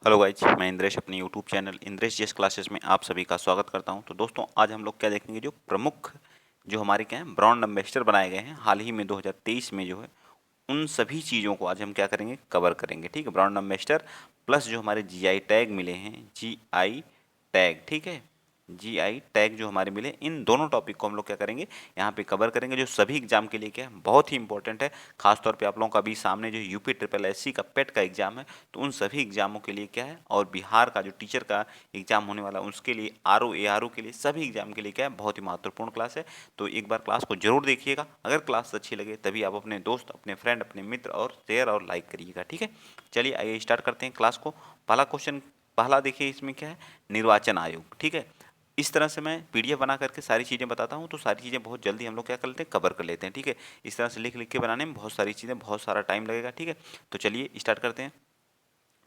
Hello guys, मैं इंद्रेश अपने YouTube channel Indresh GS classes में आप सभी का स्वागत करता हूं। तो दोस्तों, आज हम लोग क्या देखेंगे, जो प्रमुख जो हमारे क्या हैं ब्रांड एम्बेसडर बनाए गए हैं हाल ही में 2023 में जो है, उन सभी चीज़ों को आज हम क्या करेंगे, कवर करेंगे। ठीक है, ब्रांड एम्बेसडर प्लस जो हमारे जीआई टैग मिले हैं, जीआई टैग, ठीक है, जीआई टैग जो हमारे मिले, इन दोनों टॉपिक को हम लोग क्या करेंगे, यहाँ पे कवर करेंगे, जो सभी एग्जाम के लिए क्या है, बहुत ही इंपॉर्टेंट है। खासतौर पे आप लोगों का भी सामने जो यूपी ट्रिपल एससी का पेट का एग्जाम है, तो उन सभी एग्जामों के लिए क्या है, और बिहार का जो टीचर का एग्जाम होने वाला है उसके लिए, आरओ एआरओ के लिए, सभी एग्जाम के लिए क्या है, बहुत ही महत्वपूर्ण क्लास है। तो एक बार क्लास को जरूर देखिएगा। अगर क्लास अच्छी लगे तभी आप अपने दोस्त, अपने फ्रेंड, अपने मित्र और शेयर और लाइक करिएगा। ठीक है, चलिए आइए स्टार्ट करते हैं क्लास को। पहला क्वेश्चन, पहला देखिए इसमें क्या है, निर्वाचन आयोग। ठीक है, इस तरह से मैं पीडीएफ बना करके सारी चीज़ें बताता हूँ, तो सारी चीज़ें बहुत जल्दी हम लोग क्या कर लेते हैं, कवर कर लेते हैं। ठीक है, इस तरह से लिख लिख के बनाने में बहुत सारी चीज़ें, बहुत सारा टाइम लगेगा। ठीक है, तो चलिए स्टार्ट करते हैं।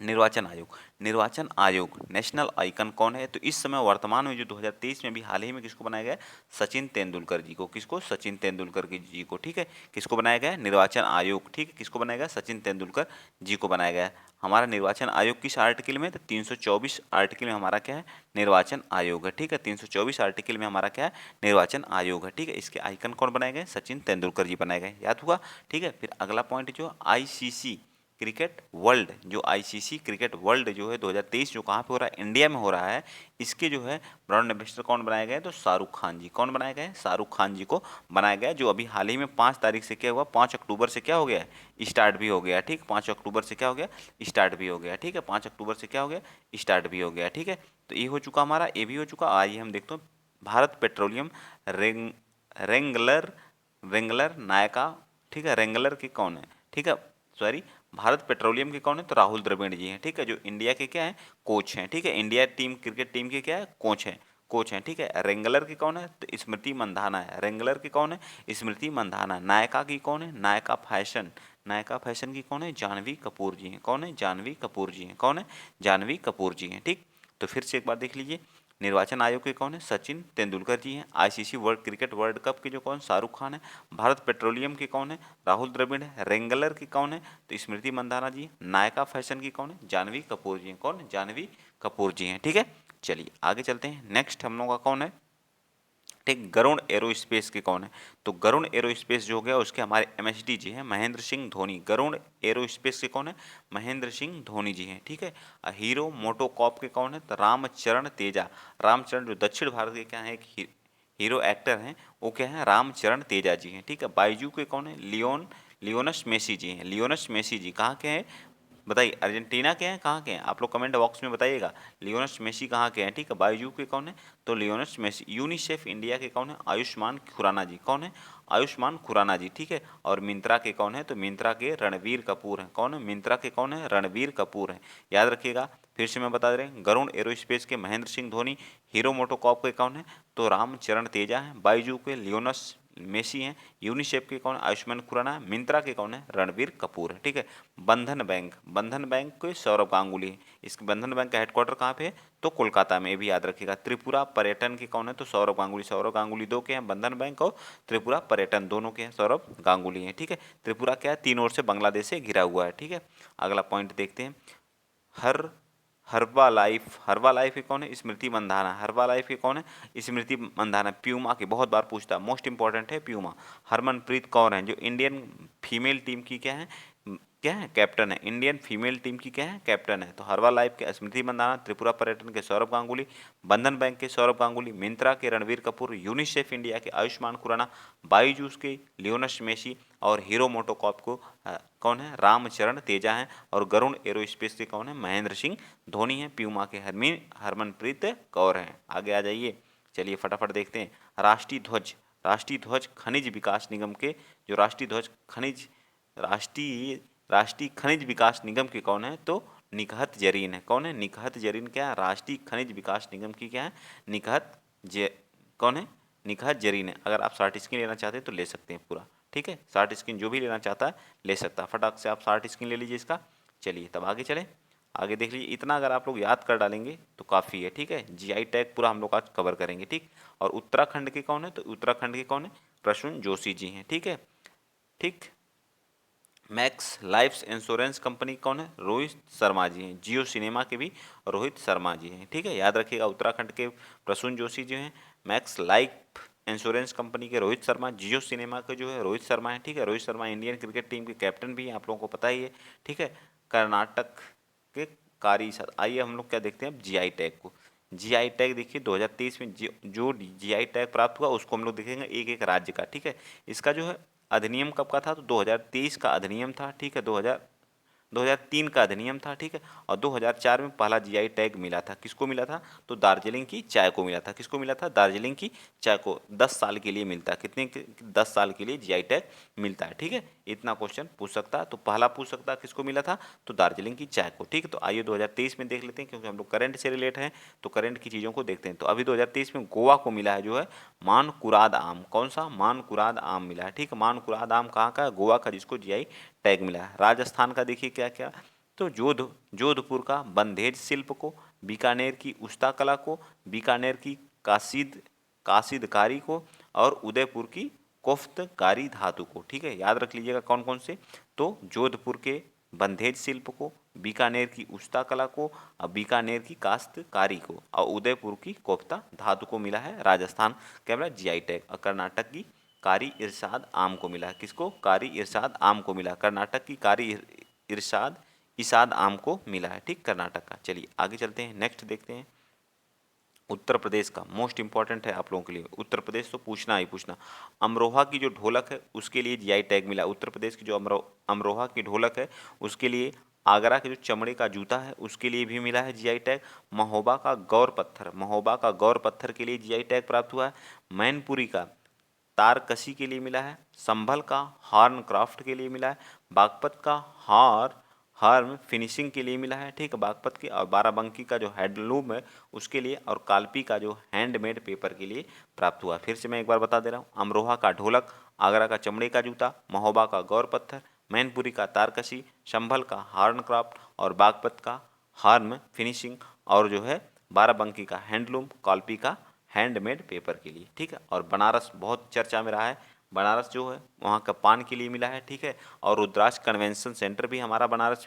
निर्वाचन आयोग, निर्वाचन आयोग नेशनल आइकन कौन है? तो इस समय वर्तमान में जो 2023 में भी हाल ही में किसको बनाया गया है? सचिन तेंदुलकर जी को। किसको? सचिन तेंदुलकर जी को। ठीक है, किसको बनाया गया है? निर्वाचन आयोग। ठीक है, किसको बनाया गया? सचिन तेंदुलकर जी को बनाया गया है। हमारा निर्वाचन आयोग किस आर्टिकल में? तो 324 आर्टिकल में हमारा क्या है? निर्वाचन आयोग है। ठीक है, 324 आर्टिकल में हमारा क्या है? निर्वाचन आयोग है। ठीक है, इसके आइकन कौन बनाए गए? सचिन तेंदुलकर जी बनाए गए। याद हुआ? ठीक है, फिर अगला पॉइंट जो आईसीसी क्रिकेट वर्ल्ड, जो आईसीसी क्रिकेट वर्ल्ड जो है 2023 जो कहाँ पे हो रहा है? इंडिया में हो रहा है। इसके जो है ब्रांड एम्बेसडर कौन बनाए गए? तो शाहरुख खान जी। कौन बनाए गए? शाहरुख खान जी को बनाया गया, जो अभी हाल ही में 5 तारीख से क्या हुआ, 5 अक्टूबर से क्या हो गया है, स्टार्ट भी हो गया। ठीक, 5 अक्टूबर से क्या हो गया, स्टार्ट भी हो गया। ठीक है, 5 अक्टूबर से क्या हो गया, स्टार्ट भी हो गया। ठीक है, तो ये हो चुका हमारा, ये भी हो चुका। आइए हम देखते हैं, भारत पेट्रोलियम रेंग रेंगलर रेंगलर नायका। ठीक है, रेंगलर के कौन है? ठीक है, सॉरी, भारत पेट्रोलियम के कौन है? तो राहुल द्रविड़ जी हैं। ठीक है, जो इंडिया के क्या है, कोच हैं। ठीक है, इंडिया टीम, क्रिकेट टीम के क्या है, कोच हैं, कोच हैं। ठीक है, रेंगलर की कौन है? तो स्मृति मंधाना है। रेंगलर की कौन है? स्मृति मंधाना। नायका की कौन है? नायका फैशन, नायका फैशन की कौन है? जानवी कपूर जी हैं। कौन है? जानवी कपूर जी हैं। कौन है? जानवी कपूर जी हैं। ठीक, तो फिर से एक बार देख लीजिए, निर्वाचन आयोग के कौन है? सचिन तेंदुलकर जी हैं। ICC world cricket world cup के जो कौन? शाहरुख खान है। भारत पेट्रोलियम के कौन है? राहुल द्रविड़ है। रेंगलर की कौन है? तो स्मृति मंदाना जी। नायका फैशन की कौन है? जानवी कपूर जी हैं। कौन? जानवी कपूर जी हैं। ठीक है, चलिए आगे चलते हैं। नेक्स्ट हम लोग का कौन है? ठीक, गरुण एरोस्पेस के कौन है? तो गरुण एरोस्पेस जो हो गया, उसके हमारे एमएसडी जी हैं, महेंद्र सिंह धोनी। गरुण एरोस्पेस के कौन है? महेंद्र सिंह धोनी जी हैं। ठीक है, हीरो मोटोकॉप के कौन है? तो रामचरण तेजा। रामचरण जो दक्षिण भारत के क्या है, एक हीरो एक्टर हैं, वो क्या है? रामचरण तेजा जी हैं। ठीक है, बाइजू के कौन है? लियोनस मेसी जी हैं। लियोनस मेसी जी कहाँ के हैं? बताइए, अर्जेंटीना के हैं, कहाँ के हैं? आप लोग कमेंट बॉक्स में बताइएगा। लियोनस मेसी कहाँ के हैं? ठीक है, बायजू के कौन है? तो लियोनस मेसी। यूनिसेफ इंडिया के कौन है? आयुष्मान खुराना जी। कौन है? आयुष्मान खुराना जी। ठीक है, और मिंत्रा के कौन है? तो मिंत्रा के रणवीर कपूर हैं। कौन है? मिंत्रा के कौन है? रणवीर कपूर हैं। याद रखिएगा, फिर से मैं बता दे रहे हैं, गरुण एरोस्पेस के महेंद्र सिंह धोनी। हीरो मोटोकॉप के कौन है? तो रामचरण तेजा हैं। बाइजू के लियोनस मेसी हैं। यूनिसेफ के कौन है? आयुष्मान खुराना। मिंत्रा के कौन है? रणवीर कपूर है। ठीक है, बंधन बैंक, बंधन बैंक के सौरभ गांगुली है। इसके बंधन बैंक का हेडक्वार्टर कहाँ पे है? तो कोलकाता में। ये भी याद रखिएगा। त्रिपुरा पर्यटन के कौन है? तो सौरभ गांगुली। सौरभ गांगुली दो के हैं, बंधन बैंक और त्रिपुरा पर्यटन दोनों के हैं, सौरभ गांगुली हैं। ठीक है, त्रिपुरा क्या है? तीन ओर से बांग्लादेश से घिरा हुआ है। ठीक है, अगला पॉइंट देखते हैं। हर हर्बा लाइफ, हर्बा लाइफ के कौन है? स्मृति मंधाना। हर्बा लाइफ के कौन है? स्मृति मंधाना। प्यूमा की बहुत बार पूछता है, मोस्ट इंपॉर्टेंट है प्यूमा। हरमनप्रीत कौर हैं, जो इंडियन फीमेल टीम की क्या है, क्या है? कैप्टन है। इंडियन फीमेल टीम की क्या है? कैप्टन है। तो हर्बा लाइफ के स्मृति मंधाना, त्रिपुरा पर्यटन के सौरभ गांगुली, बंधन बैंक के सौरभ गांगुली, मिंत्रा के रणवीर कपूर, यूनिसेफ इंडिया के आयुष्मान खुराना, बाईजूस के लियोनस मेसी, और हीरो मोटोकॉप को कौन है? रामचरण तेजा हैं। और गरुण एरोस्पेस के कौन है? महेंद्र सिंह धोनी हैं। प्यूमा के हरमनप्रीत कौर हैं। आगे आ जाइए, चलिए फटाफट देखते हैं। राष्ट्रीय ध्वज, राष्ट्रीय ध्वज खनिज विकास निगम के, जो राष्ट्रीय ध्वज खनिज, राष्ट्रीय राष्ट्रीय खनिज विकास निगम के कौन है? तो निकहत जरीन है। कौन है? निकहत जरीन क्या है? राष्ट्रीय खनिज विकास निगम की क्या है? निकहत ज कौन है? निकहत जरीन है। अगर आप शॉर्ट स्क्रीन लेना चाहते हैं तो ले सकते हैं पूरा। ठीक है, शॉर्ट स्क्रीन जो भी लेना चाहता है ले सकता है, फटाक से आप शॉर्ट स्क्रीन ले लीजिए इसका। चलिए तब आगे चलें। आगे देख लीजिए, इतना अगर आप लोग याद कर डालेंगे तो काफ़ी है। ठीक है, जीआई टैग पूरा हम लोग आज कवर करेंगे। ठीक, और उत्तराखंड के कौन है? तो उत्तराखंड के कौन है? प्रसून जोशी जी हैं। ठीक है, ठीक, मैक्स लाइफ इंश्योरेंस कंपनी कौन है? रोहित शर्मा जी हैं। जियो सिनेमा के भी रोहित शर्मा जी हैं। ठीक है, याद रखिएगा, उत्तराखंड के प्रसून जोशी जो हैं। मैक्स लाइफ इंश्योरेंस कंपनी के रोहित शर्मा, जियो सिनेमा के जो है रोहित शर्मा है। ठीक है, Rohit Sharma Indian cricket team के कैप्टन भी हैं, आप लोगों को पता ही है। ठीक है, कर्नाटक के कारी साथ। आइए हम लोग क्या देखते हैं अब जीआई टैग को। जीआई टैग देखिए 2023 में जो जीआई टैग प्राप्त हुआ उसको हम लोग देखेंगे एक एक राज्य का। ठीक है, इसका जो है अधिनियम कब का था? तो 2023 का अधिनियम था। ठीक है, 2003 का अधिनियम था। ठीक है, और 2004 में पहला जीआई टैग मिला था। किसको मिला था? तो दार्जिलिंग की चाय को मिला था। किसको मिला था? दार्जिलिंग की चाय को। 10 साल के लिए मिलता है। कितने 10 साल के लिए जीआई टैग मिलता है। ठीक है, इतना क्वेश्चन पूछ सकता है। तो पहला पूछ सकता है किसको मिला था? तो दार्जिलिंग की चाय को। ठीक है, तो आइए 2023 में देख लेते हैं, क्योंकि हम लोग करंट से रिलेट हैं तो करंट की चीज़ों को देखते हैं। तो अभी 2023 में गोवा को मिला है जो है मानकुराद आम। कौन सा? मानकुराद आम मिला है। ठीक है, मानकुराद आम कहाँ का है? गोवा का, जिसको जीआई टैग मिला है। राजस्थान का देखिए क्या क्या, तो जोधपुर का बंधेज शिल्प को, बीकानेर की उस्ता कला को, बीकानेर की कासिदकारी को, और उदयपुर की कोफ्तकारी धातु को। ठीक है, याद रख लीजिएगा कौन कौन से। तो जोधपुर के बंधेज शिल्प को, बीकानेर की उस्ता कला को, और बीकानेर की काश्तकारी को, और उदयपुर की कोफ्ता धातु को मिला है। राजस्थान क्या मिला? GI tag. और कर्नाटक की कारी इरशाद आम को मिला। किसको? कारी इरशाद आम को मिला। कर्नाटक की कारी इसाद आम को मिला है। ठीक, कर्नाटक का। चलिए आगे चलते हैं, नेक्स्ट देखते हैं। उत्तर प्रदेश का मोस्ट इंपॉर्टेंट है आप लोगों के लिए। उत्तर प्रदेश तो पूछना ही पूछना। अमरोहा की जो ढोलक है उसके लिए जीआई टैग मिला। उत्तर प्रदेश की जो अमरोहा की ढोलक है उसके लिए। आगरा के जो चमड़े का जूता है उसके लिए भी मिला है जीआई टैग। महोबा का गौर पत्थर के लिए जीआई टैग प्राप्त हुआ है। मैनपुरी का तारकसी के लिए मिला है। संभल का हॉर्न क्राफ्ट के लिए मिला है। बागपत का हार्म फिनिशिंग के लिए मिला है। ठीक है, बागपत के। और बाराबंकी का जो हैंडलूम है उसके लिए, और कालपी का जो हैंडमेड पेपर के लिए प्राप्त हुआ। फिर से मैं एक बार बता दे रहा हूँ। अमरोहा का ढोलक, आगरा का चमड़े का जूता, महोबा का गौर पत्थर, मैनपुरी का तारकसी, संभल का हार्न क्राफ्ट, और बागपत का हार्म फिनिशिंग, और जो है बाराबंकी का हैंडलूम, कालपी का हैंडमेड पेपर के लिए। ठीक है, और बनारस बहुत चर्चा में रहा है। बनारस जो है वहाँ का पान के लिए मिला है। ठीक है, और रुद्राक्ष कन्वेंशन सेंटर भी हमारा बनारस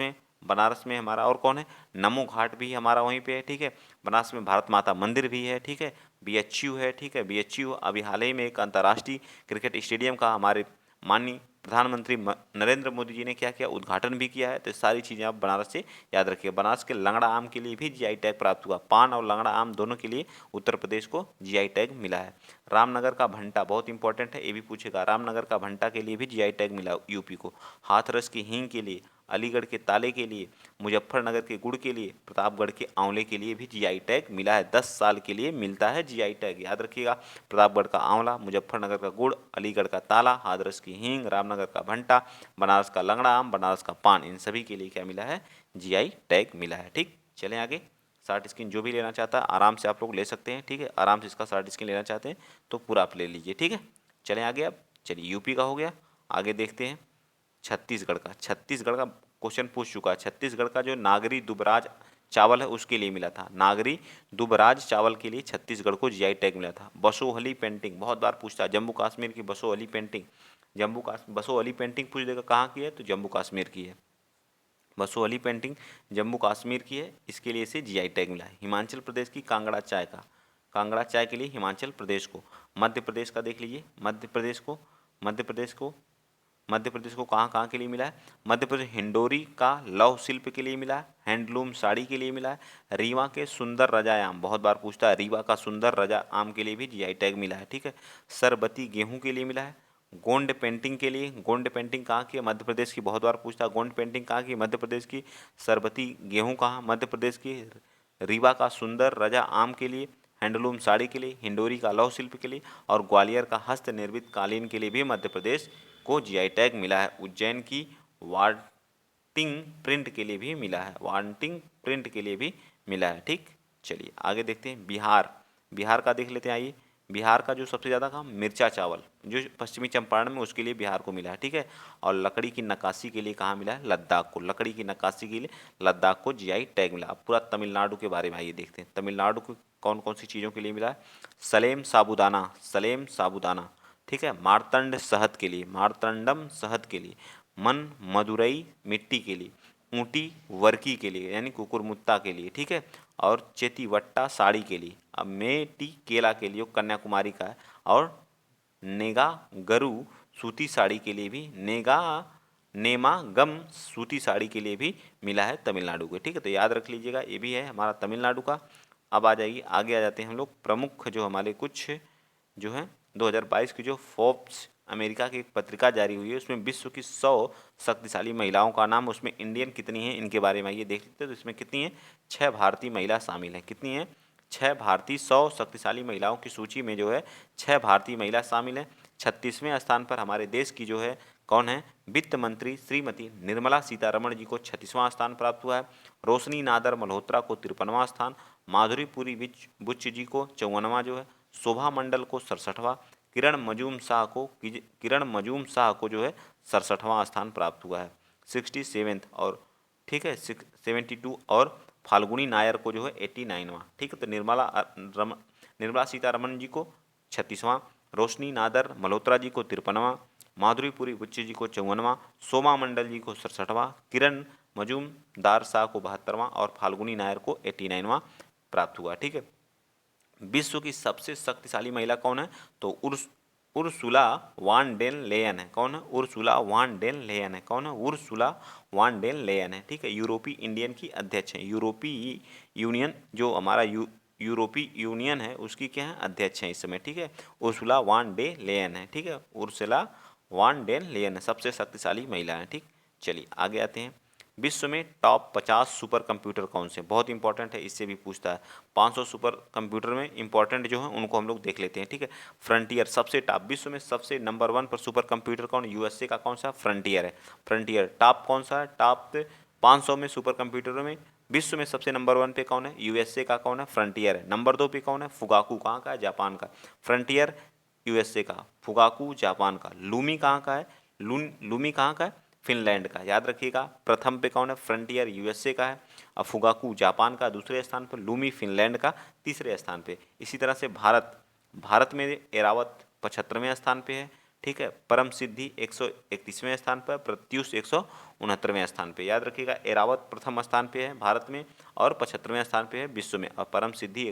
में हमारा, और कौन है? नमो घाट भी हमारा वहीं पे है। ठीक है, बनारस में भारत माता मंदिर भी है। ठीक है, बीएचयू है। ठीक है, बीएचयू अभी हाल ही में एक अंतर्राष्ट्रीय क्रिकेट स्टेडियम का हमारे माननीय प्रधानमंत्री नरेंद्र मोदी जी ने क्या किया? उद्घाटन भी किया है। तो सारी चीज़ें आप बनारस से याद रखिए। बनारस के लंगड़ा आम के लिए भी जीआई टैग प्राप्त हुआ। पान और लंगड़ा आम दोनों के लिए उत्तर प्रदेश को जीआई टैग मिला है। रामनगर का भंटा बहुत इंपॉर्टेंट है, ये भी पूछेगा। रामनगर का भंटा के लिए भी जीआई टैग मिला यूपी को। हाथरस की हींग के लिए, अलीगढ़ के ताले के लिए, मुजफ्फरनगर के गुड़ के लिए, प्रतापगढ़ के आंवले के लिए भी जीआई टैग मिला है। 10 साल के लिए मिलता है जीआई टैग, याद रखिएगा। प्रतापगढ़ का आंवला, मुजफ्फरनगर का गुड़, अलीगढ़ का ताला, हाथरस की हींग, रामनगर का भंटा, बनारस का लंगड़ा आम, बनारस का पान, इन सभी के लिए क्या मिला है? जीआई टैग मिला है। ठीक, चलें आगे। शार्ट स्क्रीन जो भी लेना चाहता है आराम से आप लोग ले सकते हैं। ठीक है, आराम से इसका शार्ट स्क्रीन लेना चाहते हैं तो पूरा आप ले लीजिए। ठीक है, चलें आगे। अब चलिए यूपी का हो गया, आगे देखते हैं छत्तीसगढ़ का। छत्तीसगढ़ का क्वेश्चन पूछ चुका है। छत्तीसगढ़ का जो नागरी दुबराज चावल है उसके लिए मिला था। नागरी दुबराज चावल के लिए छत्तीसगढ़ को जीआई टैग मिला था। बसोहली पेंटिंग बहुत बार पूछता है। जम्मू कश्मीर की बसोहली पेंटिंग, बसोहली पेंटिंग पूछ देगा कहाँ की है, तो जम्मू कश्मीर की है। बसोहली पेंटिंग जम्मू कश्मीर की है, इसके लिए इसे जीआई टैग मिला है। हिमाचल प्रदेश की कांगड़ा चाय के लिए हिमाचल प्रदेश को। मध्य प्रदेश का देख लीजिए। मध्य प्रदेश को कहाँ कहाँ के लिए मिला है? मध्य प्रदेश हिंडोरी का लौह शिल्प के लिए मिला है। हैंडलूम साड़ी के लिए मिला है। रीवा के सुंदर रजा आम बहुत बार पूछता है। रीवा का सुंदर रजा आम के लिए भी जीआई टैग मिला है। ठीक है, सरबती गेहूं के लिए मिला है। गोंड पेंटिंग के लिए, गोंड पेंटिंग कहाँ की है? मध्य प्रदेश की। बहुत बार पूछता है गोंड पेंटिंग कहाँ की? मध्य प्रदेश की। सरबती गेहूं कहाँ? मध्य प्रदेश की। रीवा का सुंदर रजा आम के लिए, हैंडलूम साड़ी के लिए, हिंडोरी का लौह शिल्प के लिए, और ग्वालियर का हस्त निर्मित कालीन के लिए भी मध्य प्रदेश को जीआई टैग मिला है। उज्जैन की वांटिंग प्रिंट के लिए भी मिला है। वांटिंग प्रिंट के लिए भी मिला है। ठीक, चलिए आगे देखते हैं। बिहार का देख लेते हैं। आइए, बिहार का जो सबसे ज़्यादा काम मिर्चा चावल जो पश्चिमी चंपारण में, उसके लिए बिहार को मिला है। ठीक है, और लकड़ी की नक्काशी के लिए कहाँ मिला है? लद्दाख को। लकड़ी की नक्काशी के लिए लद्दाख को जीआई टैग मिला। अब पूरा तमिलनाडु के बारे में आइए देखते हैं। तमिलनाडु को कौन कौन सी चीज़ों के लिए मिला है? सलेम साबूदाना। ठीक है, मार्तंडम शहद के लिए, मन मदुरई मिट्टी के लिए, ऊटी वर्की के लिए यानी कुकुरमुत्ता के लिए, ठीक है, और चेतीवट्टा साड़ी के लिए, अब मेटी केला के लिए कन्याकुमारी का है, और नेगा गरु सूती साड़ी के लिए भी, नेमागम सूती साड़ी के लिए भी मिला है तमिलनाडु को, ठीक है। तो याद रख लीजिएगा, ये भी है हमारा तमिलनाडु का। अब आ जाइए आगे, आ जाते हैं हम लोग प्रमुख जो हमारे कुछ जो है 2022 की जो फोर्ब्स अमेरिका की एक पत्रिका जारी हुई है, उसमें विश्व की 100 शक्तिशाली महिलाओं का नाम, उसमें इंडियन कितनी है इनके बारे में ये देख लेते हैं। तो इसमें कितनी है, 6 भारतीय महिला शामिल हैं। कितनी है, 6 भारतीय। 100 शक्तिशाली महिलाओं की सूची में जो है 6 भारतीय महिला शामिल हैं। 36वें स्थान पर हमारे देश की जो है कौन है, वित्त मंत्री श्रीमती निर्मला सीतारमण जी को 36वां स्थान प्राप्त हुआ है। रोशनी नादर मल्होत्रा को 53वां स्थान, माधुरी पुरी बुच्च जी को 54वां जो है, शोभा मंडल को 67वां, किरण मजूम शाह को जो है 67वां स्थान प्राप्त हुआ है, 67th, और ठीक है 72, और फाल्गुनी नायर को जो है 89वां, ठीक है। तो निर्मला सीतारमण जी को 36वां, रोशनी नादर मल्होत्रा जी को 53वां, माधुरी पुरी बुच्ची जी को 54वां, सोमा मंडल जी को 67वां, किरण मजूमदार शाह को 72वां, और फाल्गुनी नायर को 89वां प्राप्त हुआ, ठीक है। विश्व की सबसे शक्तिशाली महिला कौन है, तो उर्सुला वान डेन लेयन है। कौन है, उर्सुला वान डेन लेयन है। कौन है, उर्सुला वान डेन लेयन है, ठीक है। यूरोपीय यूनियन की अध्यक्ष है। यूरोपीय यूनियन जो हमारा यूरोपीय यूनियन है उसकी क्या है, अध्यक्ष है इस समय, ठीक है। उर्सुला वान डे लेयन है, ठीक है। उर्सुला वान डेन लेयन है, सबसे शक्तिशाली महिला है, ठीक। चलिए आगे आते हैं। विश्व में टॉप 50 सुपर कंप्यूटर कौन से, बहुत इंपॉर्टेंट है, इससे भी पूछता है। 500 सुपर कंप्यूटर में इंपॉर्टेंट जो है उनको हम लोग देख लेते हैं, ठीक है। फ्रंटियर सबसे टॉप, विश्व में सबसे नंबर 1 पर सुपर कंप्यूटर कौन, यूएसए का कौन सा, फ्रंटियर है। फ्रंटियर टॉप कौन सा है, टॉप 500 में सुपर कंप्यूटरों में विश्व में सबसे नंबर 1 पे कौन है, यूएसए का कौन है, फ्रंटियर है। नंबर 2 पे कौन है, फुगाकू, कहाँ का है, जापान का। फ्रंटियर यूएसए का, फुगाकू जापान का, लूमी कहाँ का है, लूमी कहाँ का है, फिनलैंड का। याद रखिएगा, प्रथम पे कौन है, फ्रंटियर यूएसए का है, और फुगाकू जापान का दूसरे स्थान पर, लूमी फिनलैंड का तीसरे स्थान पे। इसी तरह से भारत में एरावत 75वें स्थान पे है, ठीक है। परम सिद्धि 131वें स्थान पर, प्रत्यूष 169वें स्थान पे। याद रखिएगा, एरावत प्रथम स्थान पे है भारत में, और 75वें स्थान पे है विश्व में, और परम सिद्धि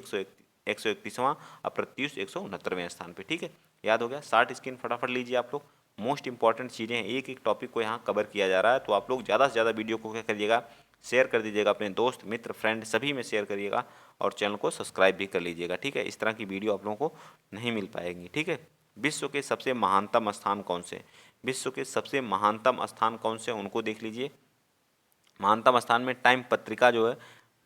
131वां, और प्रत्यूष 169वें स्थान पे, ठीक है। याद हो गया, शार्ट स्क्रीन फटाफट लीजिए आप लोग। मोस्ट इंपॉर्टेंट चीज़ें हैं, एक एक टॉपिक को यहाँ कवर किया जा रहा है, तो आप लोग ज़्यादा से ज़्यादा वीडियो को क्या करिएगा, शेयर कर दीजिएगा अपने दोस्त मित्र फ्रेंड सभी में शेयर करिएगा, और चैनल को सब्सक्राइब भी कर लीजिएगा, ठीक है। इस तरह की वीडियो आप लोगों को नहीं मिल पाएगी, ठीक है। विश्व के सबसे महानतम स्थान कौन से, विश्व के सबसे महानतम स्थान कौन से उनको देख लीजिए। महानतम स्थान में टाइम पत्रिका जो है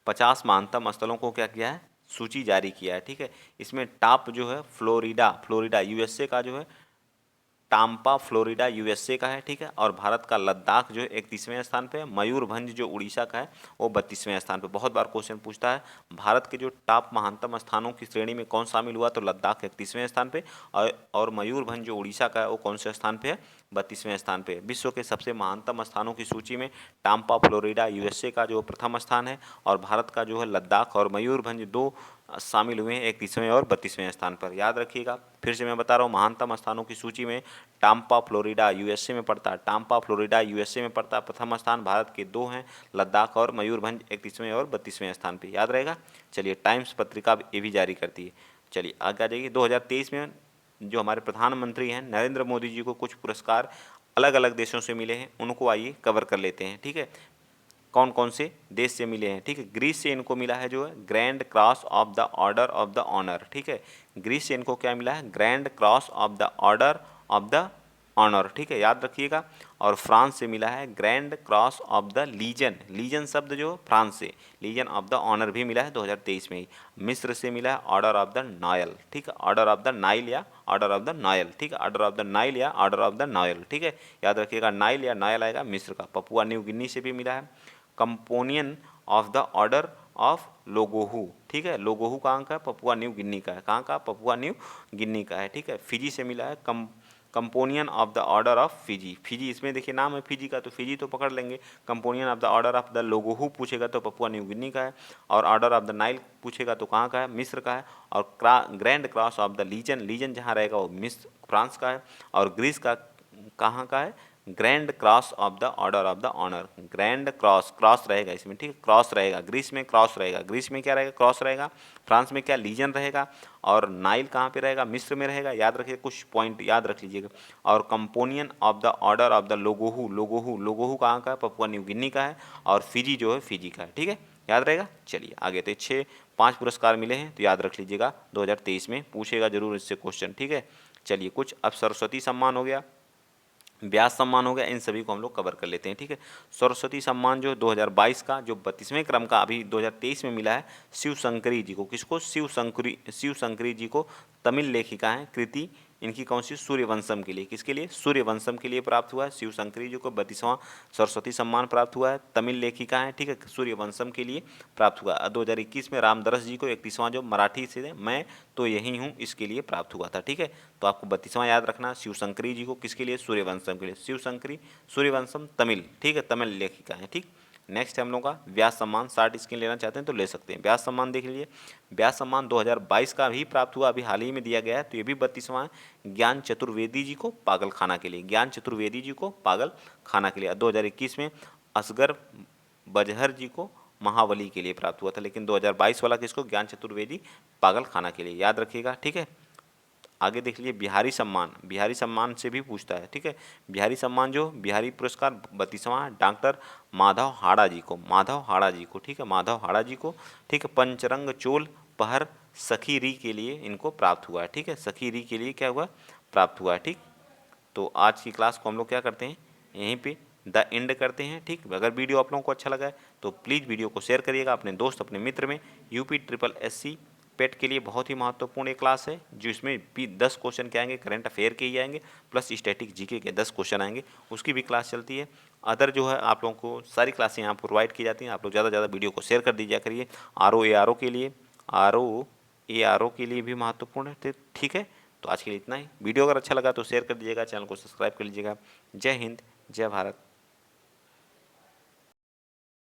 50 महानतम स्थलों को क्या किया है, सूची जारी किया है, ठीक है। इसमें टॉप जो है फ्लोरिडा यूएसए का जो है, टाम्पा फ्लोरिडा यूएसए का है, ठीक है। और भारत का लद्दाख जो है 31वें स्थान पे है। मयूरभंज जो उड़ीसा का है वो 32वें स्थान पे। बहुत बार क्वेश्चन पूछता है भारत के जो टॉप महानतम स्थानों की श्रेणी में कौन शामिल हुआ, तो लद्दाख 31वें स्थान पे, और मयूरभंज जो उड़ीसा का है वो कौन से स्थान पे है, 32वें स्थान पे। विश्व के सबसे महानतम स्थानों की सूची में टाम्पा फ्लोरिडा यूएसए का जो प्रथम स्थान है, और भारत का जो है लद्दाख और मयूरभंज दो शामिल हुए हैं 31वें और 32वें स्थान पर। याद रखिएगा, फिर से मैं बता रहा हूँ, महानतम स्थानों की सूची में टाम्पा फ्लोरिडा यूएसए में पड़ता है, टाम्पा फ्लोरिडा यूएसए में पड़ता है। प्रथम स्थान भारत के दो हैं, लद्दाख और मयूरभंज 31वें और 32वें स्थान पे। याद रहेगा। चलिए, टाइम्स पत्रिका ये भी जारी करती है। चलिए आगे आ जाइए। 2023 में जो हमारे प्रधानमंत्री हैं नरेंद्र मोदी जी को कुछ पुरस्कार अलग अलग देशों से मिले हैं, उनको आइए कवर कर लेते हैं, ठीक है। कौन कौन से देश से मिले हैं, ठीक है। ग्रीस से इनको मिला है जो है grand cross of the order of the honour, ठीक है। ग्रीस से इनको क्या मिला है, grand cross of the order of the honour, ठीक है, याद रखिएगा। और फ्रांस से मिला है grand cross of the legion शब्द जो फ्रांस से, लीजन ऑफ द ऑनर भी मिला है 2023 में ही। मिस्र से मिला है ऑर्डर ऑफ द नाइल, ठीक है, ऑर्डर ऑफ द नाइल या ऑर्डर ऑफ द नाइल, ठीक है, ऑर्डर ऑफ द नाइल या ऑर्डर ऑफ द नाइल, ठीक है। याद रखिएगा, नाइल या नाइल आएगा मिस्र का। पपुआ न्यू गिनी से भी मिला है companion of the order of Logohu, ठीक है। लोगोहू कहाँ का है, पपुआ न्यू गिनी का है। कहाँ का, पपुआ न्यू गिनी का है, ठीक है। फिजी से मिला है companion of the order of Fiji. Fiji इसमें देखिए नाम है फिजी का, तो फिजी तो पकड़ लेंगे। Companion of the order of the Logohu पूछेगा तो पपुआ न्यू गिनी का है। और ऑर्डर ऑफ द नाइल पूछेगा तो कहाँ का है, मिस्र का है। और grand cross of the legion जहाँ रहेगा वो फ्रांस का है। और ग्रीस का कहाँ का है, grand cross of the order of the honour, grand cross, cross रहेगा इसमें, ठीक है, क्रॉस रहेगा, ग्रीस में क्रॉस रहेगा, ग्रीस में क्या रहेगा, क्रॉस रहेगा, फ्रांस में क्या, लीजन रहेगा, और नाइल कहाँ पे रहेगा, मिस्र में रहेगा, याद रखिए, कुछ पॉइंट याद रख लीजिएगा। और companion of the order of the Logohu, Logohu, Logohu कहाँ का है, पपुआ न्यू गिनी का है, और फिजी जो है फिजी का है, ठीक है, याद रहेगा। चलिए आगे, तो 5 पुरस्कार मिले हैं, तो याद रख लीजिएगा 2023 में पूछेगा जरूर इससे क्वेश्चन, ठीक है। चलिए कुछ, अब सरस्वती सम्मान हो गया, व्यास सम्मान हो गया, इन सभी को हम लोग कवर कर लेते हैं, ठीक है। सरस्वती सम्मान जो 2022 का, जो 32वें क्रम का अभी 2023 में मिला है, शिव शंकरी जी को, किसको, शिव शंकरी जी को, तमिल लेखिका हैं, कृति इनकी कौन सी, सूर्यवंशम के लिए, किसके लिए, सूर्यवंशम के लिए प्राप्त हुआ है, शिव शंकरी जी को 32वां सरस्वती सम्मान प्राप्त हुआ है, तमिल लेखिका है, ठीक है, सूर्यवंशम के लिए प्राप्त हुआ। 2021 में रामदरस जी को 31वां जो मराठी से मैं तो यही हूँ इसके लिए प्राप्त हुआ था, ठीक है। तो आपको 32वां याद रखना, शिव शंकरी जी को किसके लिए, सूर्यवंशम के लिए, शिव शंकरी सूर्यवंशम तमिल, ठीक है, तमिल लेखिका है, ठीक। नेक्स्ट हम लोग का व्यास सम्मान, 60 स्क्रीन लेना चाहते हैं तो ले सकते हैं। व्यास सम्मान देख लीजिए, व्यास सम्मान 2022 का भी प्राप्त हुआ, अभी हाल ही में दिया गया है, तो ये भी 32वां है, ज्ञान चतुर्वेदी जी को पागल खाना के लिए, ज्ञान चतुर्वेदी जी को पागल खाना के लिए। 2021 में असगर बजहर जी को महाबली के लिए प्राप्त हुआ था, लेकिन 2022 वाला किसको, ज्ञान चतुर्वेदी पागल खाना के लिए, याद रखिएगा, ठीक है। आगे देख लीजिए बिहारी सम्मान, बिहारी सम्मान से भी पूछता है, ठीक है। बिहारी सम्मान जो बिहारी पुरस्कार 32वां डॉक्टर माधव हाड़ा जी को, माधव हाड़ा जी को, ठीक है, माधव हाड़ा जी को, ठीक है। पंचरंग चोल पहर सखी री के लिए इनको प्राप्त हुआ है, ठीक है, सखी री के लिए क्या हुआ, प्राप्त हुआ है, ठीक। तो आज की क्लास को हम लोग क्या करते हैं, यहीं पे द एंड करते हैं, ठीक। अगर वीडियो आप लोगों को अच्छा लगा है तो प्लीज़ वीडियो को शेयर करिएगा अपने दोस्त, अपने मित्र में। यूपी ट्रिपल एससी पेट के लिए बहुत ही महत्वपूर्ण एक क्लास है, जिसमें भी 10 क्वेश्चन के आएंगे, करंट अफेयर के ही आएंगे, प्लस स्टैटिक जीके के 10 क्वेश्चन आएंगे, उसकी भी क्लास चलती है। अदर जो है आप लोगों को सारी क्लासें यहाँ प्रोवाइड की जाती हैं, आप लोग ज़्यादा से ज़्यादा वीडियो को शेयर कर दीजिए करिए। RO ARO के लिए, RO ARO के लिए भी महत्वपूर्ण है, ठीक है। तो आज के लिए इतना ही, वीडियो अगर अच्छा लगा तो शेयर कर दीजिएगा, चैनल को सब्सक्राइब कर लीजिएगा। जय हिंद, जय भारत।